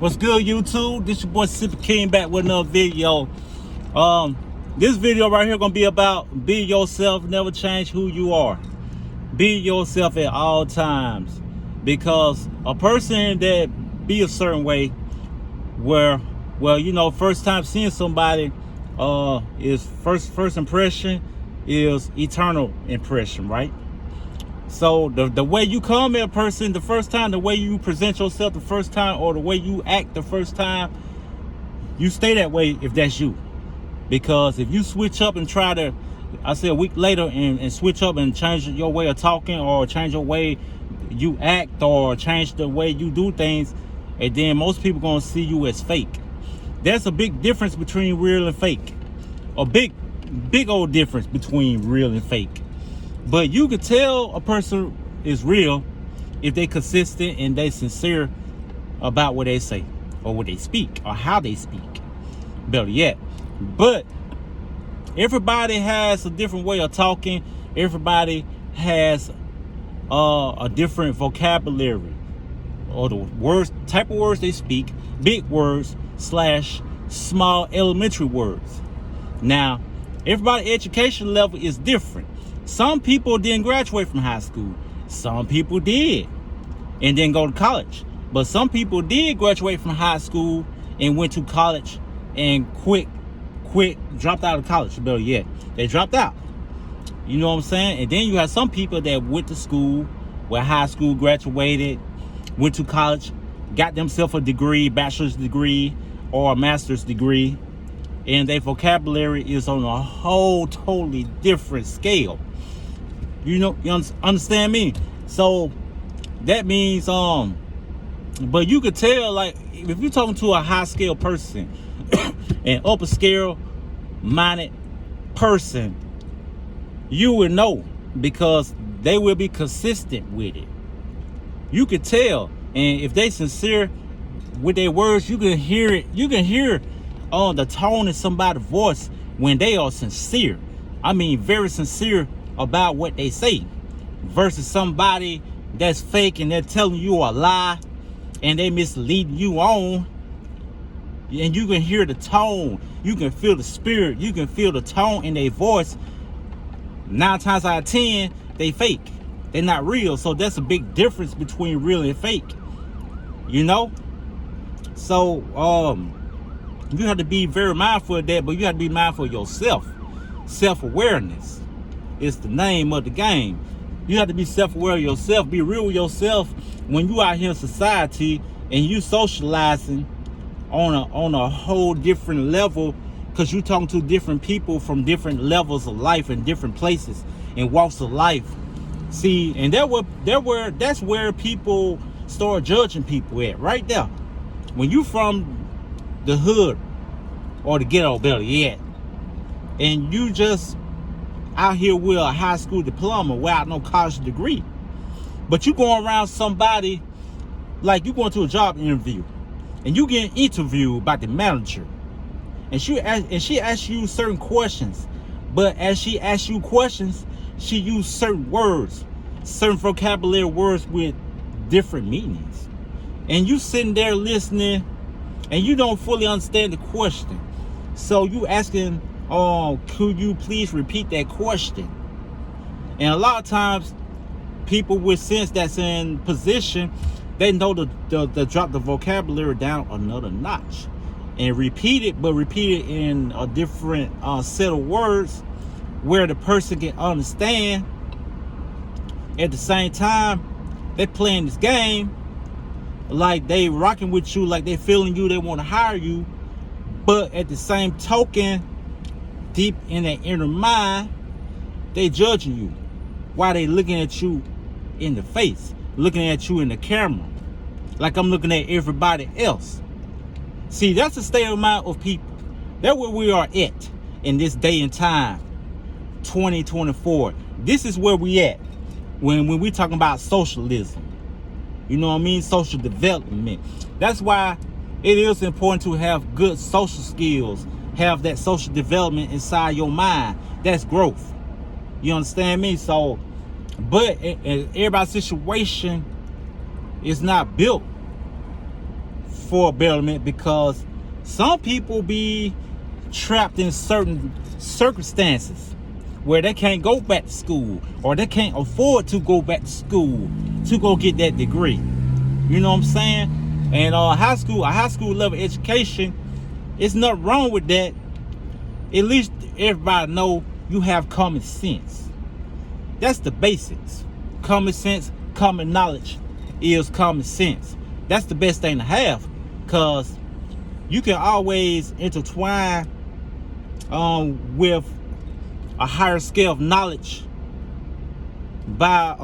What's good, YouTube? This your boy Super King back with another video. This video right here gonna be about be yourself, never change who you are. Be yourself at all times, because a person that be a certain way, where, well, you know, first time seeing somebody, is first impression is eternal impression, right? So the way you come at a person the first time, the way you present yourself the first time, or the way you act the first time, you stay that way if that's you. Because if you switch up and try to, I say a week later, and switch up and change your way of talking, or change your way you act, or change the way you do things, and then most people gonna see you as fake. There's a big difference between real and fake. A big old difference between real and fake. But you could tell a person is real if they consistent and they sincere about what they say, or what they speak, or how they speak, better yet. But everybody has a different way of talking. Everybody has a different vocabulary, or the words, type of words they speak, big words / small elementary words. Now, everybody's education level is different. Some people didn't graduate from high school. Some people did and then go to college. But some people did graduate from high school and went to college and dropped out of college. Better yet, they dropped out. You know what I'm saying? And then you have some people that went to school, where high school, graduated, went to college, got themselves a degree, bachelor's degree or a master's degree, and their vocabulary is on a whole totally different scale. You know, you understand me? So that means, but you could tell, like, if you're talking to a high scale person, an upper scale minded person, you will know, because they will be consistent with it. You could tell, and if they sincere with their words, you can hear it. You can hear the tone in somebody's voice when they are sincere. I mean, very sincere about what they say, versus somebody that's fake and they're telling you a lie and they misleading you on. And you can hear the tone, you can feel the spirit, you can feel the tone in their voice. 9 times out of 10, they fake. They're not real. So that's a big difference between real and fake. You know? So you have to be very mindful of that, but you have to be mindful of yourself. Self-awareness is the name of the game. You have to be self-aware of yourself, be real with yourself when you out here in society and you socializing on a whole different level, because you're talking to different people from different levels of life and different places and walks of life. See, and that's where people start judging people at, right there. When you from the hood or the ghetto, better yet, and you just out here with a high school diploma without no college degree, but you going around somebody, like you going to a job interview and you getting interviewed by the manager, and she asks you certain questions, but as she asks you questions, she used certain words, certain vocabulary words with different meanings, and you sitting there listening and you don't fully understand the question. So you asking, could you please repeat that question? And a lot of times people with sense that's in position, they know to drop the vocabulary down another notch and repeat it, but repeat it in a different set of words where the person can understand. At the same time, they playing this game like they rocking with you, like they feeling you, they want to hire you, but at the same token, deep in their inner mind, they judging you while they looking at you in the face, looking at you in the camera, like I'm looking at everybody else. See, that's the state of mind of people. That's where we are at in this day and time, 2024. This is where we at when we talking about socialism. You know what I mean? Social development. That's why it is important to have good social skills, have that social development inside your mind. That's growth. You understand me? So, but everybody's situation is not built for betterment, because some people be trapped in certain circumstances where they can't go back to school, or they can't afford to go back to school to go get that degree. You know what I'm saying? And a high school level education, it's nothing wrong with that. At least everybody know you have common sense. That's the basics. Common sense, common knowledge is common sense. That's the best thing to have, because you can always intertwine with a higher scale of knowledge by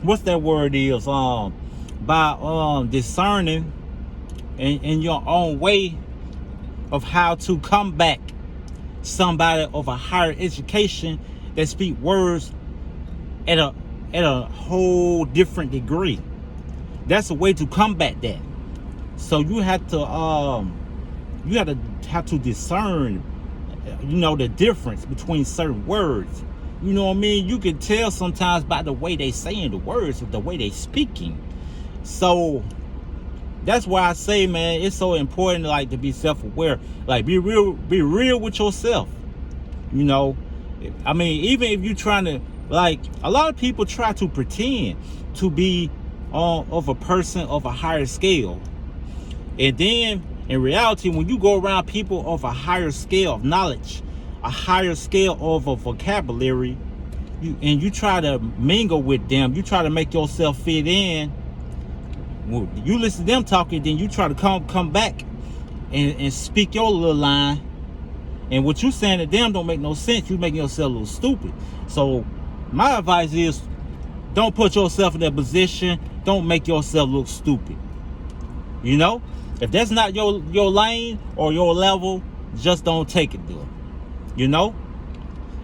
what's that word is, by discerning in your own way of how to combat somebody of a higher education that speak words at a whole different degree. That's a way to combat that. So you have to discern, you know, the difference between certain words. You know what I mean? You can tell sometimes by the way they saying the words, or the way they speaking. So that's why I say, man, it's so important, like, to be self-aware. Like, be real with yourself. You know, I mean, even if you're trying to, like, a lot of people try to pretend to be of a person of a higher scale, and then in reality, when you go around people of a higher scale of knowledge, a higher scale of a vocabulary, you try to mingle with them, you try to make yourself fit in. You listen to them talking, then you try to come back and speak your little line, and what you saying to them don't make no sense. You making yourself a little stupid. So my advice is, don't put yourself in that position. Don't make yourself look stupid. You know, if that's not your lane or your level, just don't take it there. You know,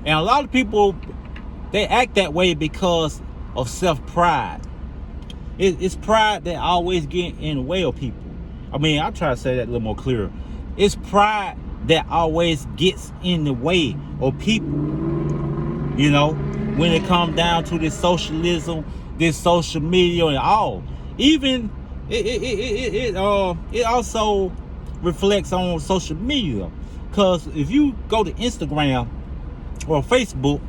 and a lot of people, they act that way because of self-pride. It's pride that always get in the way of people. I mean, I'll try to say that a little more clearer. It's pride that always gets in the way of people. You know, when it comes down to this socialism, this social media and all. Even it also reflects on social media. Because if you go to Instagram or Facebook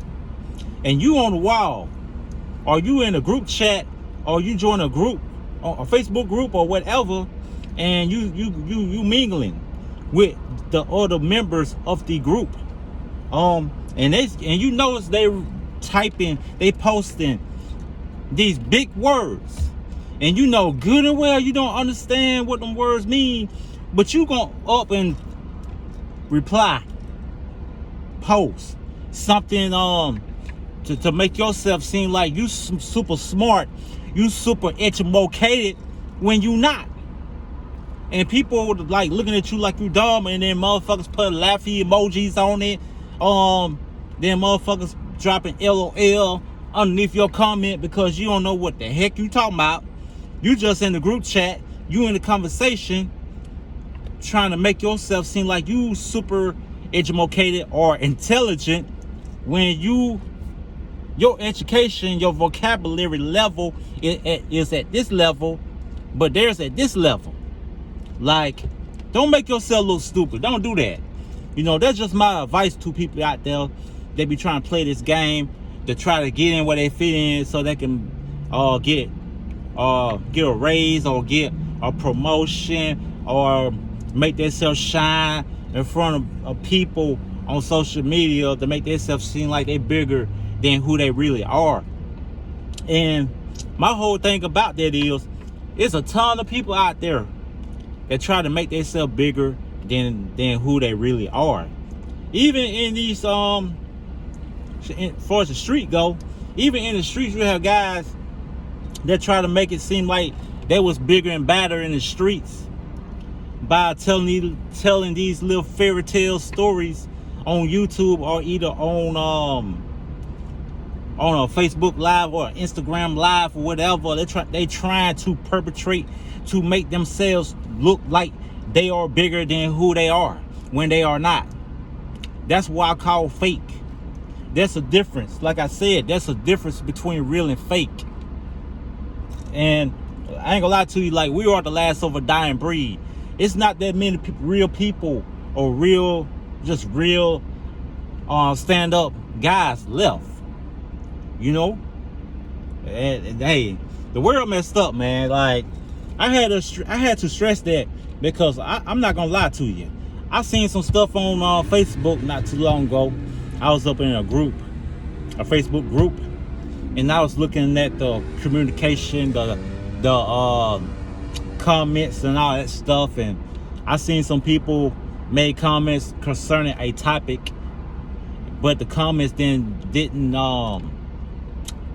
and you on the wall, or you in a group chat, or you join a group, a Facebook group or whatever, and you mingling with the other members of the group, and you notice they posting these big words, and you know good and well you don't understand what them words mean, but you gonna up and reply, post something to make yourself seem like you super smart, you super educated, when you not. And people like looking at you like you dumb, and then motherfuckers put laughy emojis on it. Then motherfuckers dropping LOL underneath your comment because you don't know what the heck you talking about. You just in the group chat, you in the conversation, trying to make yourself seem like you super educated or intelligent, when your education, your vocabulary level is at this level, but theirs at this level. Like, don't make yourself look stupid. Don't do that. You know, that's just my advice to people out there. They be trying to play this game to try to get in where they fit in, so they can get a raise or get a promotion or make themselves shine in front of people on social media, to make themselves seem like they're bigger than who they really are. And my whole thing about that is, it's a ton of people out there that try to make themselves bigger than who they really are. Even in these as far as the street go, even in the streets, you have guys that try to make it seem like they was bigger and badder in the streets by telling these little fairy tale stories on YouTube, or either on a Facebook Live or Instagram Live or whatever. They trying to perpetrate to make themselves look like they are bigger than who they are, when they are not. That's why I call fake. There's a difference. Like I said, there's a difference between real and fake. And I ain't gonna lie to you, like, we are the last of a dying breed. It's not that many real people or real stand-up guys left, you know. And hey, the world messed up, man. Like, I had to stress that, because I'm not gonna lie to you. I seen some stuff on Facebook not too long ago. I was up in a Facebook group, and I was looking at the communication, the comments and all that stuff, and I seen some people made comments concerning a topic, but the comments then didn't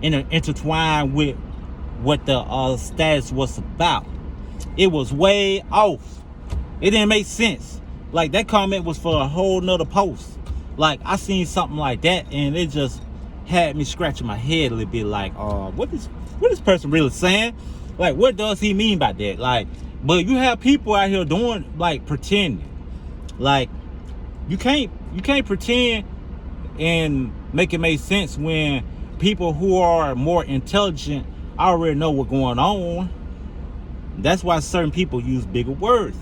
intertwine with what the status was about. It was way off. It didn't make sense. Like, that comment was for a whole nother post. Like, I seen something like that, and it just had me scratching my head a little bit, like, what this person really saying? Like, what does he mean by that? Like, but you have people out here doing, like, pretending. Like, you can't pretend and make it make sense when people who are more intelligent already know what's going on. That's why certain people use bigger words.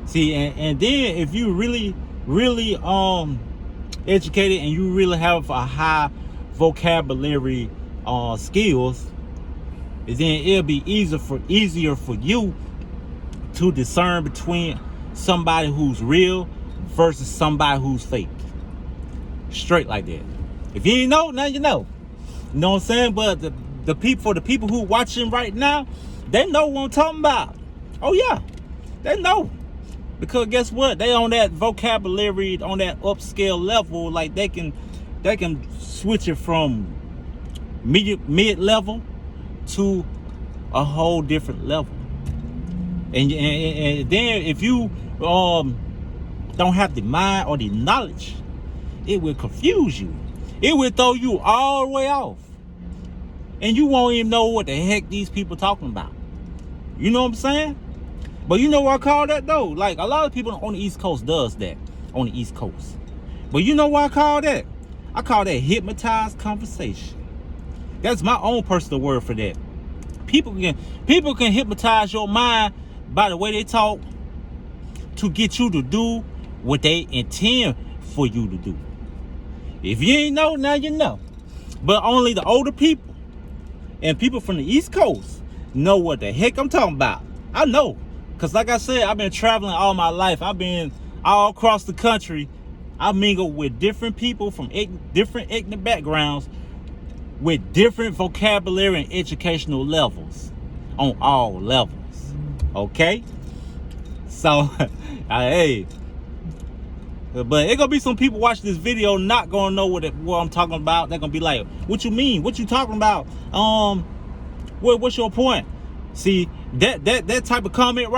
See, and then if you really educated and you really have a high vocabulary skills, then it'll be easier for you to discern between somebody who's real versus somebody who's fake. Straight like that. If you ain't know, now you know. You know what I'm saying? But the people who watching right now, they know what I'm talking about. Oh yeah, they know. Because guess what? They on that vocabulary, on that upscale level. Like, they can switch it from mid level to a whole different level. And then if you don't have the mind or the knowledge, it will confuse you. It will throw you all the way off, and you won't even know what the heck these people talking about. You know what I'm saying? But you know what I call that though? Like, a lot of people on the East Coast does that on the East Coast. But you know what I call that? I call that hypnotized conversation. That's my own personal word for that. People can hypnotize your mind by the way they talk to get you to do what they intend for you to do. If you ain't know, now you know. But only the older people and people from the East Coast know what the heck I'm talking about. I know. Because like I said, I've been traveling all my life. I've been all across the country. I mingle with different people from different ethnic backgrounds with different vocabulary and educational levels on all levels. Okay? So, hey. But it gonna be some people watching this video not gonna know what I'm talking about. They're gonna be like, what you mean? What you talking about? What's your point? See, that type of comment right